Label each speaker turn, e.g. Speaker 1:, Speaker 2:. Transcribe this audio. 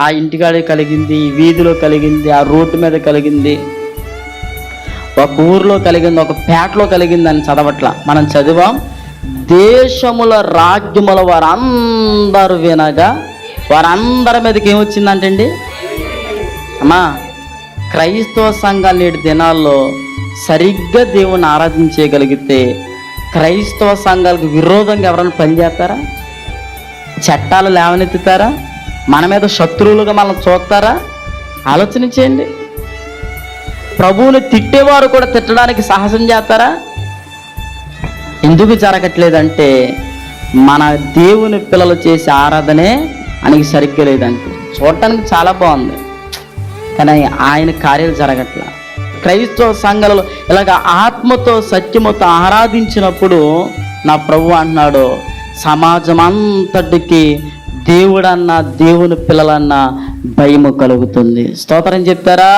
Speaker 1: ఆ ఇంటికాడే కలిగింది, ఈ వీధిలో కలిగింది, ఆ రోడ్డు మీద కలిగింది, ఒక ఊరిలో కలిగింది, ఒక పేటలో కలిగింది అని చదవట్లా. మనం చదివాం, దేశముల రాజ్యముల వారందరూ వినగా వారందరి మీదకి ఏమొచ్చిందంటండి అమ్మా. క్రైస్తవ సంఘాలు నేటి దినాల్లో సరిగ్గా దేవుని ఆరాధించగలిగితే క్రైస్తవ సంఘాలకు విరోధంగా ఎవరైనా పనిచేస్తారా? చట్టాలు లేవనెత్తుతారా? మన మీద శత్రువులుగా మనల్ని చూస్తారా? ఆలోచన చేయండి. ప్రభువుని తిట్టేవారు కూడా తిట్టడానికి సాహసం చేస్తారా? ఎందుకు జరగట్లేదంటే మన దేవుని పిల్లలు చేసే ఆరాధనే ఆయనకి సరిగ్గా లేదంటే. చూడటానికి చాలా బాగుంది కానీ ఆయన కార్యాలు జరగట్లా. క్రైస్తవ సంఘాలలో ఇలాగ ఆత్మతో సత్యముతో ఆరాధించినప్పుడు నా ప్రభు అంటున్నాడు, సమాజం అంతటికి దేవుడన్నా దేవుని పిల్లలన్నా భయము కలుగుతుంది. స్తోత్రం చెప్తారా?